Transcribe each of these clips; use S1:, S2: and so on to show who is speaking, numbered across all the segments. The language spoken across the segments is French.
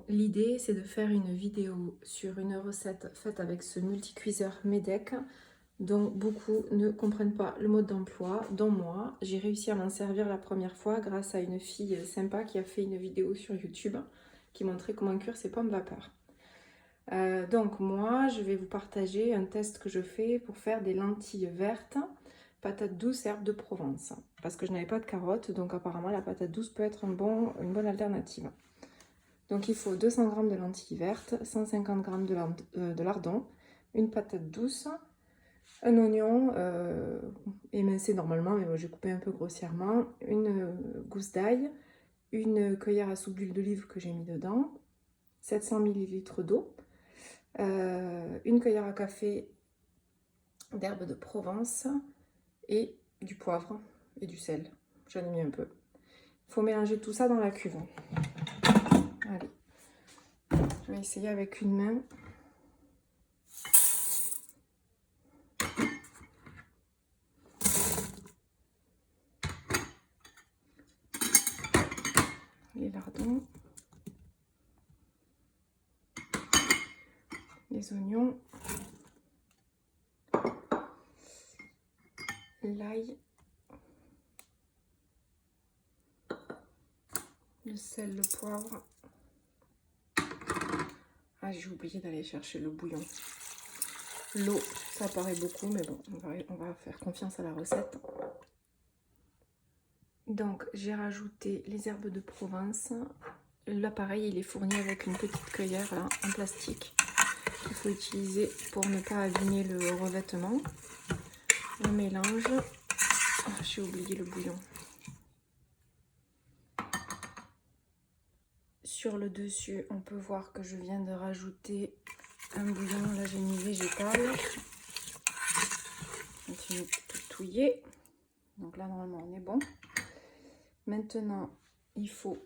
S1: l'idée c'est de faire une vidéo sur une recette faite avec ce multicuiseur Medec dont beaucoup ne comprennent pas le mode d'emploi, dont moi. J'ai réussi à m'en servir la première fois grâce à une fille sympa qui a fait une vidéo sur YouTube qui montrait comment cuire ses pommes vapeur. Donc moi je vais vous partager un test que je fais pour faire des lentilles vertes, patates douces et herbes de Provence. Parce que je n'avais pas de carottes, donc apparemment la patate douce peut être une bonne alternative. Donc il faut 200 g de lentilles vertes, 150 g de lardons, une patate douce, un oignon émincé normalement, mais moi j'ai coupé un peu grossièrement, une gousse d'ail, une cuillère à soupe d'huile d'olive que j'ai mis dedans, 700 ml d'eau, une cuillère à café d'herbes de Provence et du poivre et du sel. J'en ai mis un peu. Il faut mélanger tout ça dans la cuve. Allez, je vais essayer avec une main. Les lardons, les oignons, l'ail, le sel, le poivre. Ah, j'ai oublié d'aller chercher le bouillon. L'eau, ça paraît beaucoup, mais bon, on va faire confiance à la recette. Donc, j'ai rajouté les herbes de Provence. L'appareil, il est fourni avec une petite cuillère là, en plastique qu'il faut utiliser pour ne pas abîmer le revêtement. On mélange. Oh, j'ai oublié le bouillon. Sur le dessus, on peut voir que je viens de rajouter un bouillon. Là, j'ai mis végétal. Je continue de touiller. Donc là, normalement, on est bon. Maintenant, il faut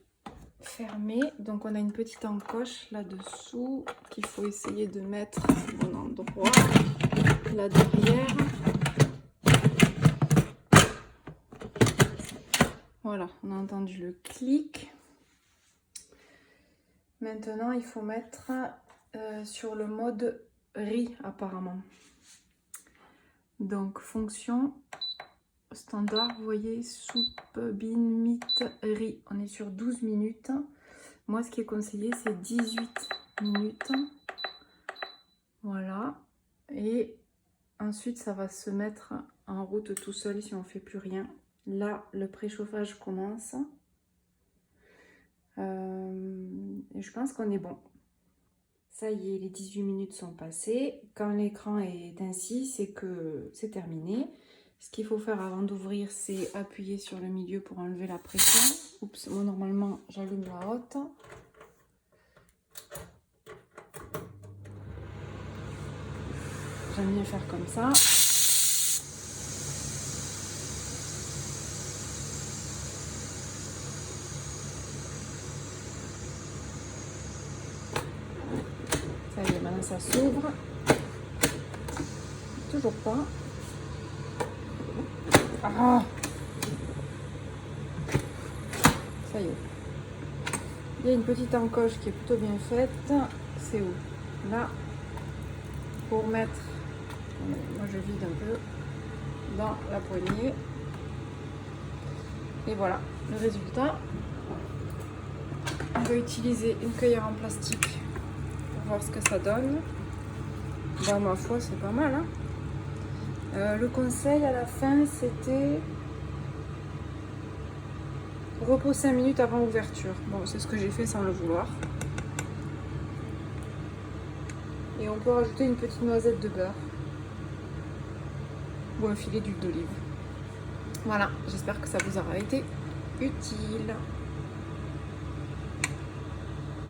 S1: fermer. Donc, on a une petite encoche là-dessous qu'il faut essayer de mettre au bon endroit. Là derrière. Voilà, on a entendu le clic. Maintenant, il faut mettre sur le mode riz apparemment. Donc, fonction standard, vous voyez, soupe, bin, meat, riz. On est sur 12 minutes. Moi, ce qui est conseillé, c'est 18 minutes. Voilà. Et ensuite, ça va se mettre en route tout seul si on ne fait plus rien. Là, le préchauffage commence. Et je pense qu'on est bon. Ça y est, les 18 minutes sont passées. Quand l'écran est ainsi, c'est que c'est terminé. Ce qu'il faut faire avant d'ouvrir, c'est appuyer sur le milieu pour enlever la pression. Oups, moi normalement j'allume la haute. J'aime bien faire comme ça. Ça y est, maintenant ça s'ouvre. Toujours pas. Ah, ça y est. Il y a une petite encoche qui est plutôt bien faite. C'est où? Là. Pour mettre, moi je vide un peu dans la poignée. Et voilà le résultat. On va utiliser une cuillère en plastique pour voir ce que ça donne. Bah, ma foi, c'est pas mal, hein. Le conseil à la fin, c'était repos 5 minutes avant ouverture. Bon, c'est ce que j'ai fait sans le vouloir. Et on peut rajouter une petite noisette de beurre ou un filet d'huile d'olive. Voilà, j'espère que ça vous aura été utile.